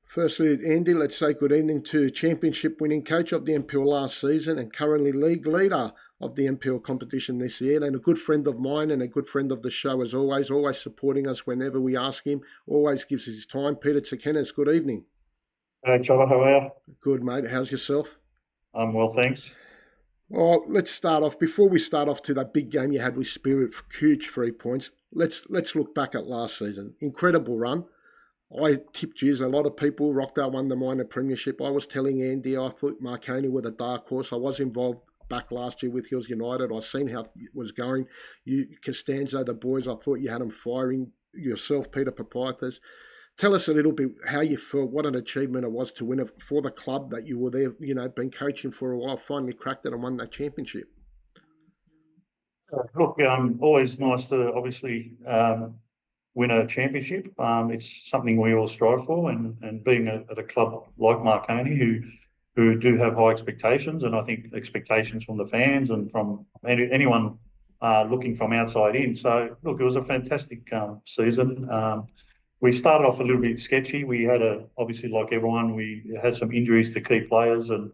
Firstly, Andy, let's say good evening to championship winning coach of the NPL last season and currently league leader of the NPL competition this year, and a good friend of mine and a good friend of the show as always supporting us whenever we ask him, always gives his time. Peter Tsekenis, good evening. Hey, Trevor, how are you? Good, mate. How's yourself? I'm well, thanks. Well, let's start off. Before we start off to that big game you had with Spirit, huge 3 points. Let's look back at last season. Incredible run. I tipped you. A lot of people. Rockdale won the minor premiership. I was telling Andy I thought Marconi were the dark horse. I was involved back last year with Hills United. I seen how it was going. You, Costanzo, the boys. I thought you had them firing. Yourself, Peter Proprietors. Tell us a little bit how you felt, what an achievement it was to win it for the club that you were there, been coaching for a while, finally cracked it and won that championship. Look, always nice to obviously win a championship. It's something we all strive for, and being at a club like Marconi, who do have high expectations, and I think expectations from the fans and from anyone looking from outside in. So, look, it was a fantastic season. We started off a little bit sketchy. We had obviously, like everyone, we had some injuries to key players, and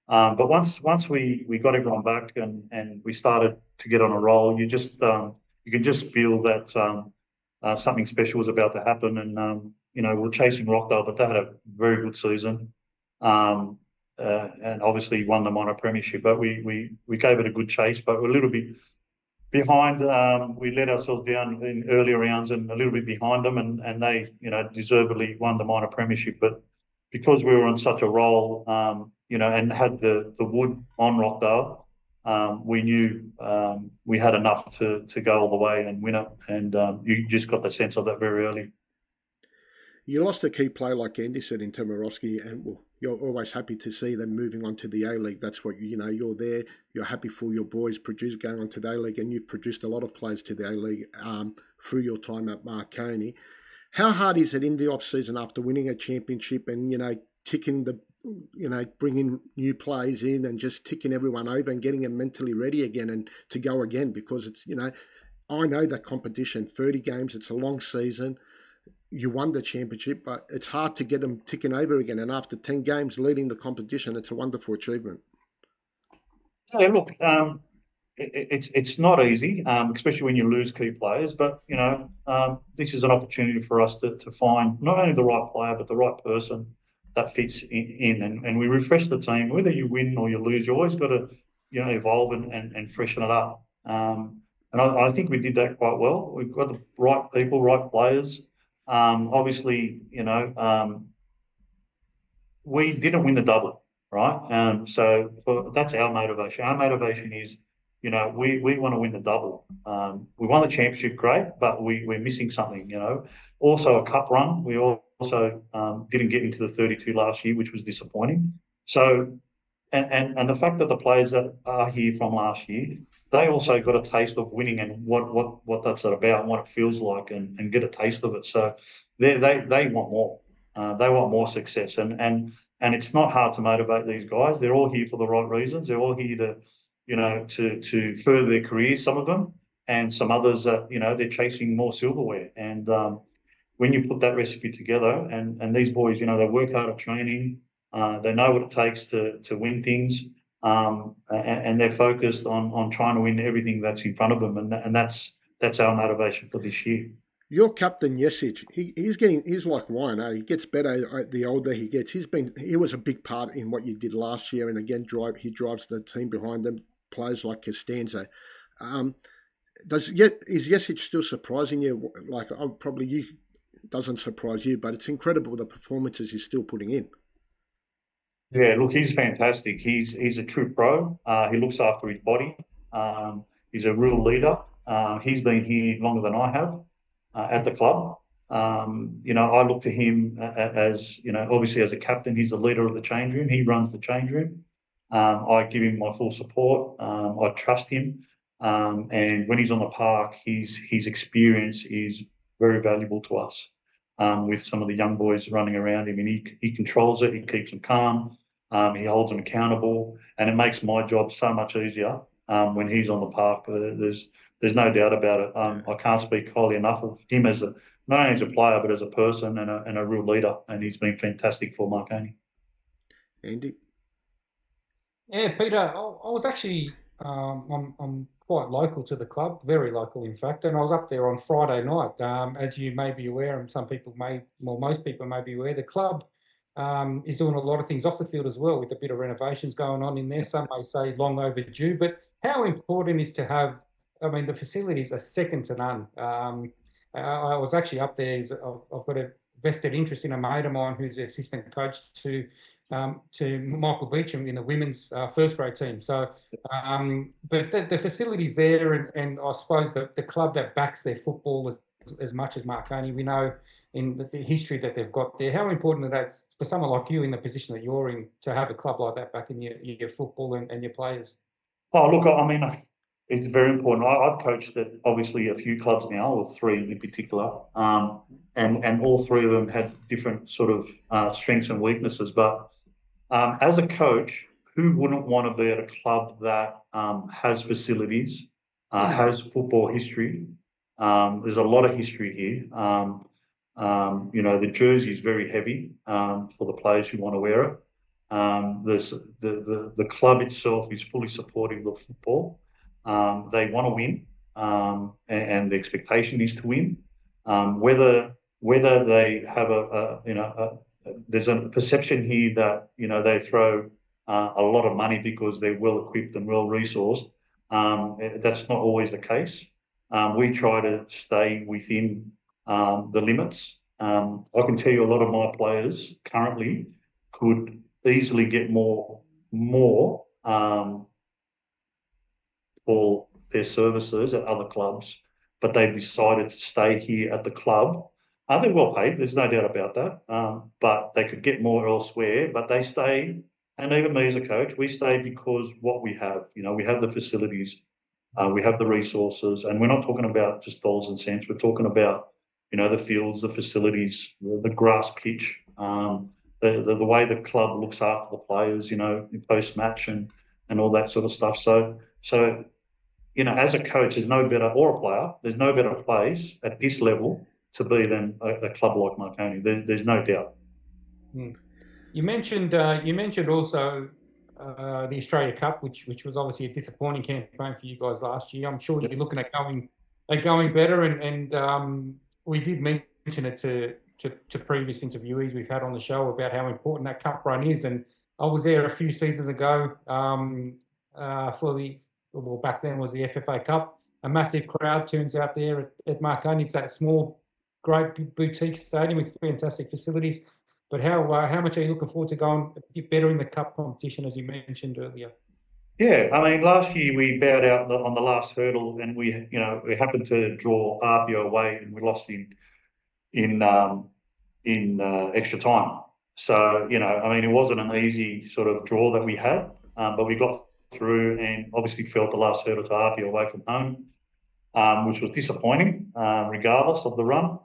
but once we got everyone back and we started to get on a roll, you can just feel that something special was about to happen. And we're chasing Rockdale, but they had a very good season, and obviously won the minor premiership. But we gave it a good chase, but we're a little bit behind. We let ourselves down in earlier rounds and a little bit behind them, and they, deservedly won the minor premiership. But because we were on such a roll, and had the wood on Rockdale, we knew we had enough to go all the way and win it. And you just got the sense of that very early. You lost a key player like Andy said in Tomarowski, and you're always happy to see them moving on to the A-League. That's what you're there. You're happy for your boys going on to the A-League, and you've produced a lot of players to the A-League through your time at Marconi. How hard is it in the off-season after winning a championship and, ticking bringing new players in and just ticking everyone over and getting them mentally ready again and to go again? Because it's, I know that competition, 30 games, it's a long season. You won the championship, but it's hard to get them ticking over again. And after 10 games leading the competition, it's a wonderful achievement. Yeah, look, it's not easy, especially when you lose key players. But this is an opportunity for us to find not only the right player but the right person that fits in. And we refresh the team. Whether you win or you lose, you always got to evolve and freshen it up. And I think we did that quite well. We've got the right people, right players. Obviously, we didn't win the double, right? So that's our motivation. Our motivation is, we want to win the double. We won the championship, great, but we're missing something. Also a cup run. We also didn't get into the 32 last year, which was disappointing. So, and the fact that the players that are here from last year, they also got a taste of winning and what that's about and what it feels like, and get a taste of it. So they want more. They want more success, and it's not hard to motivate these guys. They're all here for the right reasons. They're all here to further their careers. Some of them, and some others, they're chasing more silverware. And when you put that recipe together, and these boys, they work hard at training. They know what it takes to win things, and they're focused on trying to win everything that's in front of them, and that's our motivation for this year. Your captain Yesic, he's like wine. He gets better the older he gets. He was a big part in what you did last year, and again he drives the team behind them. Players like Costanzo. Is Yesic still surprising you? Like probably you doesn't surprise you, but it's incredible the performances he's still putting in. Yeah, look, he's fantastic. He's a true pro. He looks after his body. He's a real leader. He's been here longer than I have at the club. I look to him as, obviously as a captain, he's the leader of the change room. He runs the change room. I give him my full support. I trust him. And when he's on the park, his experience is very valuable to us. With some of the young boys running around him, and he controls it. He keeps them calm. He holds them accountable, and it makes my job so much easier when he's on the park. There's no doubt about it. I can't speak highly enough of him as not only as a player but as a person and a real leader. And he's been fantastic for Marconi. Andy? Yeah, Peter, I was actually I'm quite local to the club, very local in fact, and I was up there on Friday night. As you may be aware, and some people may, well, most people may be aware, the club is doing a lot of things off the field as well, with a bit of renovations going on in there. Some may say long overdue, but how important is to have? I mean, the facilities are second to none. I was actually up there. I've got a vested interest in a mate of mine who's the assistant coach to Michael Beecham in the women's first grade team. So, but the facilities there, and I suppose the club that backs their football as much as Marconi, we know in the history that they've got there, how important that is for someone like you in the position that you're in to have a club like that back in your football and your players. Oh, look, I mean, it's very important. I've coached at obviously a few clubs now, or three in particular, and all three of them had different sort of strengths and weaknesses. But as a coach, who wouldn't want to be at a club that has facilities, has football history? There's a lot of history here. The jersey is very heavy for the players who want to wear it. The club itself is fully supportive of football. They want to win, and the expectation is to win. Whether they have there's a perception here that they throw a lot of money because they're well equipped and well resourced. That's not always the case. We try to stay within the limits. I can tell you a lot of my players currently could easily get more for their services at other clubs, but they've decided to stay here at the club. They're well paid, there's no doubt about that, but they could get more elsewhere, but they stay. And even me as a coach, we stay because what we have, we have the facilities, we have the resources, and we're not talking about just dollars and cents. We're talking about, the fields, the facilities, the grass pitch, the way the club looks after the players, post match and all that sort of stuff. So as a coach, there's no better, or a player, there's no better place at this level to be than a club like Marconi. There's no doubt. You mentioned also the Australia Cup, which was obviously a disappointing campaign for you guys last year. I'm sure you're looking at going better, and we did mention it to previous interviewees we've had on the show about how important that cup run is. And I was there a few seasons ago back then was the FFA Cup. A massive crowd turns out there at Marconi. It's that small, great boutique stadium with fantastic facilities. But how much are you looking forward to going a bit better in the cup competition, as you mentioned earlier? Yeah, I mean, last year we bowed out on the last hurdle, and we happened to draw RPO away, and we lost in extra time. So I mean, it wasn't an easy sort of draw that we had, but we got through, and obviously felt the last hurdle to RPO away from home, which was disappointing, regardless of the run.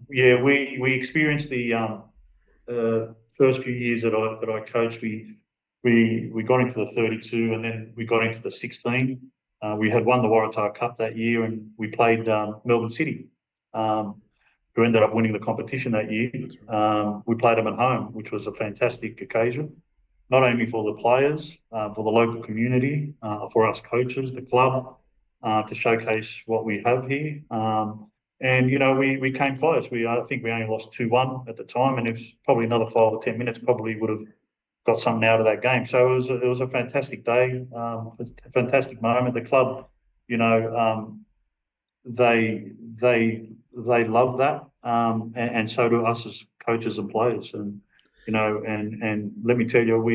We experienced the first few years that I coached. We got into the 32, and then we got into the 16. We had won the Waratah Cup that year, and we played Melbourne City, who ended up winning the competition that year. We played them at home, which was a fantastic occasion, not only for the players, for the local community, for us coaches, the club, to showcase what we have here. And we came close. I think we only lost 2-1 at the time, and if probably another 5 or 10 minutes, probably would have got something out of that game. So it was a fantastic day, a fantastic moment. The club, they love that, and so do us as coaches and players. And and let me tell you,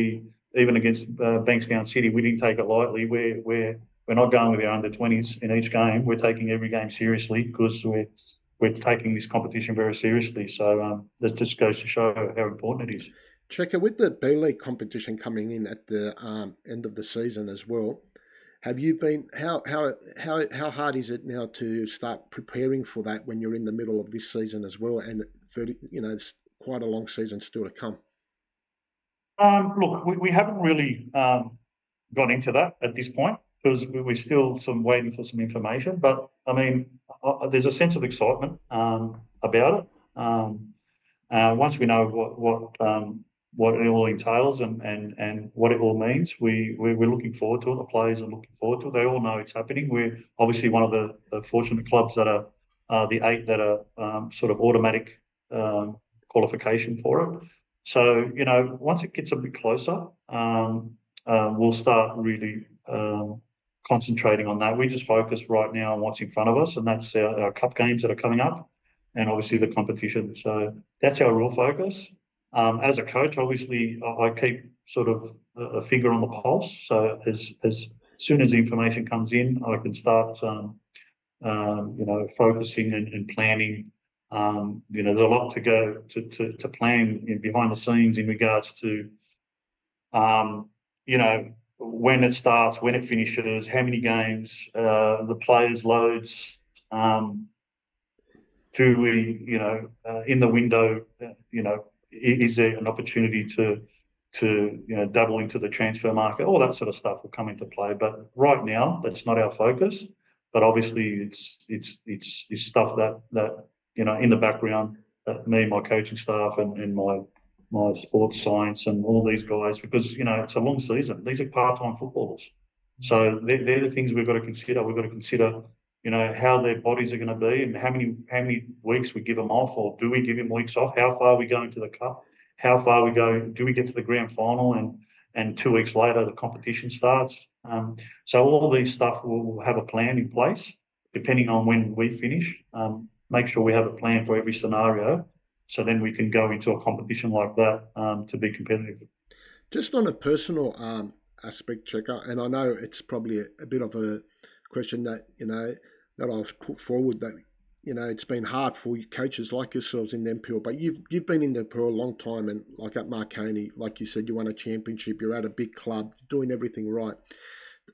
even against Bankstown City, we didn't take it lightly. We're not going with our under-20s in each game. We're taking every game seriously because we're taking this competition very seriously. So that just goes to show how important it is. Checker, with the B League competition coming in at the end of the season as well, have you been how hard is it now to start preparing for that when you're in the middle of this season as well, and it's quite a long season still to come? Look, we haven't really got into that at this point. because we're still waiting for some information. But I mean, there's a sense of excitement about it. Once we know what it all entails and what it all means, we're looking forward to it. The players are looking forward to it. They all know it's happening. We're obviously one of the fortunate clubs that are the 8 that are sort of automatic qualification for it. So, once it gets a bit closer, we'll start really concentrating on that. We just focus right now on what's in front of us, and that's our cup games that are coming up, and obviously the competition. So that's our real focus. As a coach, obviously, I keep sort of a finger on the pulse. So as soon as the information comes in, I can start, focusing and planning. There's a lot to go to plan behind the scenes in regards to, when it starts, when it finishes, how many games, the players' loads. Do we, in the window, is there an opportunity to dabble into the transfer market? All that sort of stuff will come into play. But right now, that's not our focus. But obviously, it's stuff that in the background that me and my coaching staff and my sports science and all these guys, because it's a long season. These are part-time footballers, so they're the things we've got to consider. We've got to consider how their bodies are going to be and how many weeks we give them off, or do we give them weeks off? How far are we going to the cup? How far are we going? Do we get to the grand final and 2 weeks later the competition starts? So all these stuff will have a plan in place depending on when we finish. Make sure we have a plan for every scenario, so then we can go into a competition like that to be competitive. Just on a personal aspect, Checker, and I know it's probably a bit of a question that that I've put forward, that it's been hard for coaches like yourselves in the NPL, but you've been in the NPL a long time, and like at Marconi, like you said, you won a championship, you're at a big club, doing everything right.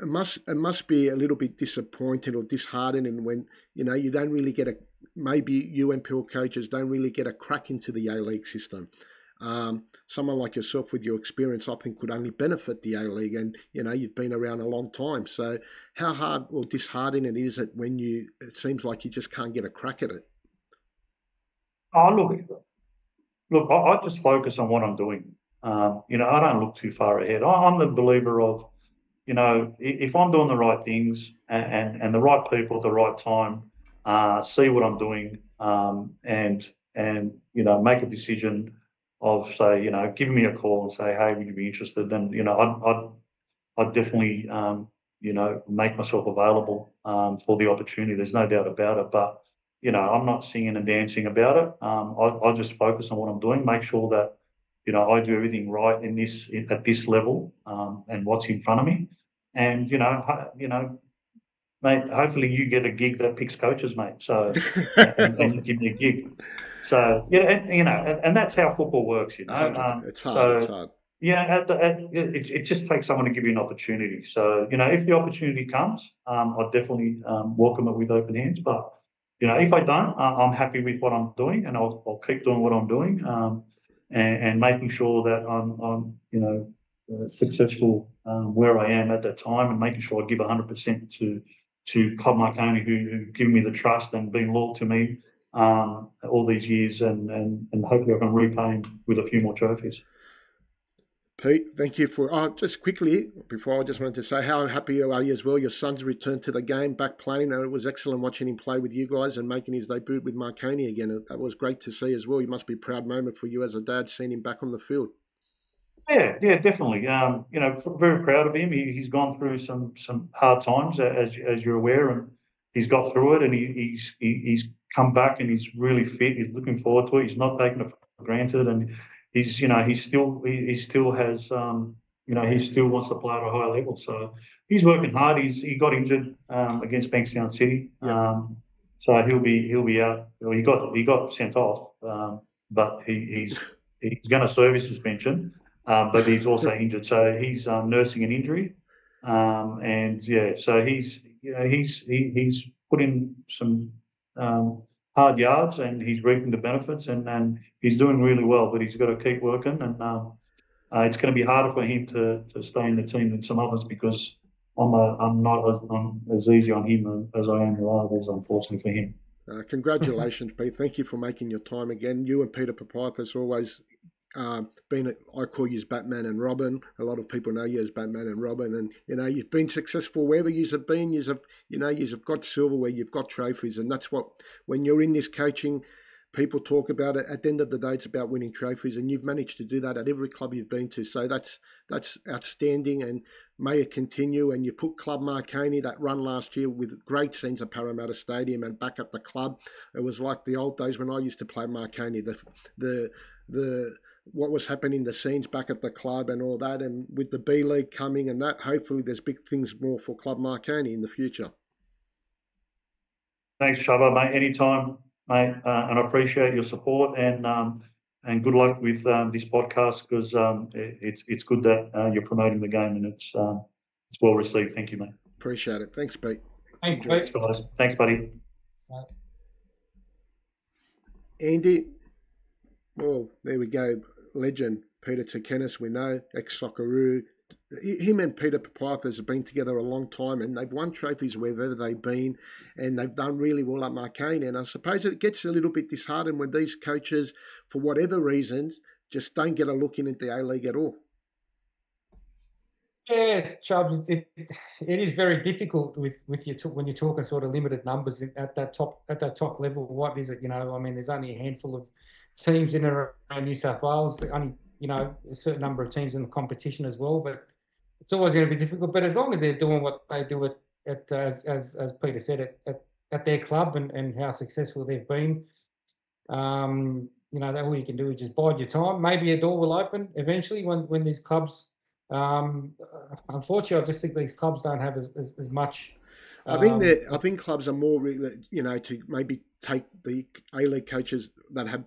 It must be a little bit disappointing or disheartening when you don't really get maybe you NPL coaches don't really get a crack into the A-League system. Someone like yourself with your experience, I think, could only benefit the A-League, and you've been around a long time. So how hard or disheartening is it when it seems like you just can't get a crack at it? Oh, look, I just focus on what I'm doing. I don't look too far ahead. I'm the believer of, if I'm doing the right things and the right people at the right time, see what I'm doing, and make a decision of, say, giving me a call and say, hey, would you be interested? Then I'd definitely make myself available for the opportunity. There's no doubt about it. But I'm not singing and dancing about it. I just focus on what I'm doing, make sure that I do everything right at this level, and what's in front of me. And mate, hopefully you get a gig that picks coaches, mate. So and you give me a gig. So and that's how football works, It's hard. It's hard. Yeah, it just takes someone to give you an opportunity. So if the opportunity comes, I'd definitely welcome it with open hands. But if I don't, I'm happy with what I'm doing, and I'll keep doing what I'm doing, and making sure that I'm successful where I am at that time, and making sure I give 100% to Club Marconi, who give me the trust and been loyal to me all these years, and hopefully I can repay them with a few more trophies. Pete, thank you for. Just quickly before, I just wanted to say how happy are you as well? Your son's returned to the game, back playing, and it was excellent watching him play with you guys and making his debut with Marconi again. That was great to see as well. It must be a proud moment for you as a dad, seeing him back on the field. Yeah, definitely. Very proud of him. He's gone through some hard times, as you're aware, and he's got through it, and he's come back, and he's really fit. He's looking forward to it. He's not taking it for granted, and he still has he still wants to play at a high level. So he's working hard. He got injured against Bankstown City, so he'll be out. Well, he got sent off, but he's going to serve his suspension. But he's also injured, so he's nursing an injury, and so he's put in some hard yards, and he's reaping the benefits, and he's doing really well. But he's got to keep working, and it's going to be harder for him to stay in the team than some others, because I'm not as easy on him as I am with others, unfortunately for him. Congratulations, Pete. Thank you for making your time again. You and Peter Papithas always been, I call you as Batman and Robin. A lot of people know you as Batman and Robin, and you've been successful wherever you have been. You've got silverware, you've got trophies, and that's what, when you're in this coaching, people talk about it. At the end of the day, it's about winning trophies, and you've managed to do that at every club you've been to. So that's outstanding, and may it continue. And you put Club Marconi, that run last year with great scenes at Parramatta Stadium and back at the club. It was like the old days when I used to play Marconi. The what was happening, the scenes back at the club and all that, and with the B League coming and that, hopefully there's big things more for Club Marconi in the future. Thanks, Chubba, mate. Anytime, mate, and I appreciate your support, and good luck with this podcast, because it's good that you're promoting the game, and it's well received. Thank you, mate. Appreciate it. Thanks, Pete. Thanks, Pete. Thanks, guys. Thanks, buddy. Andy, well, there we go. Legend Peter Tsekenis, we know, ex-Socceroo. Him and Peter Papithas have been together a long time, and they've won trophies wherever they've been, and they've done really well at Marconi. And I suppose it gets a little bit disheartened when these coaches, for whatever reasons, just don't get a look in at the A-League at all. Yeah, Chubbs, it is very difficult with your when you're talking sort of limited numbers at that top level. What is it? I mean, there's only a handful of teams in and around New South Wales. Only a certain number of teams in the competition as well. But it's always going to be difficult. But as long as they're doing what they do at as Peter said at their club and how successful they've been, that all you can do is just bide your time. Maybe a door will open eventually when these clubs. Unfortunately, I just think these clubs don't have as much. I think clubs are more, to maybe take the A-League coaches that have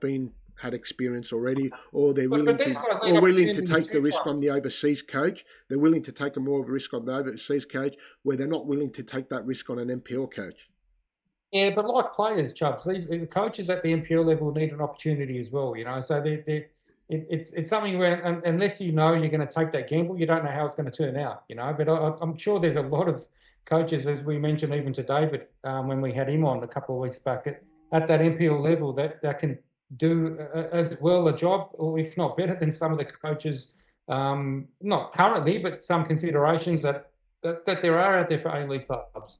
had experience already, or they're willing to take the risk on the overseas coach. They're willing to take more of a risk on the overseas coach, where they're not willing to take that risk on an NPL coach. Yeah, but like players, Chubbs, the coaches at the NPL level need an opportunity as well. So it's something where unless you're going to take that gamble, you don't know how it's going to turn out. But I'm sure there's a lot of coaches, as we mentioned even to David when we had him on a couple of weeks back, at that NPL level that can do as well a job, or if not better than some of the coaches, not currently, but some considerations that there are out there for A-League clubs.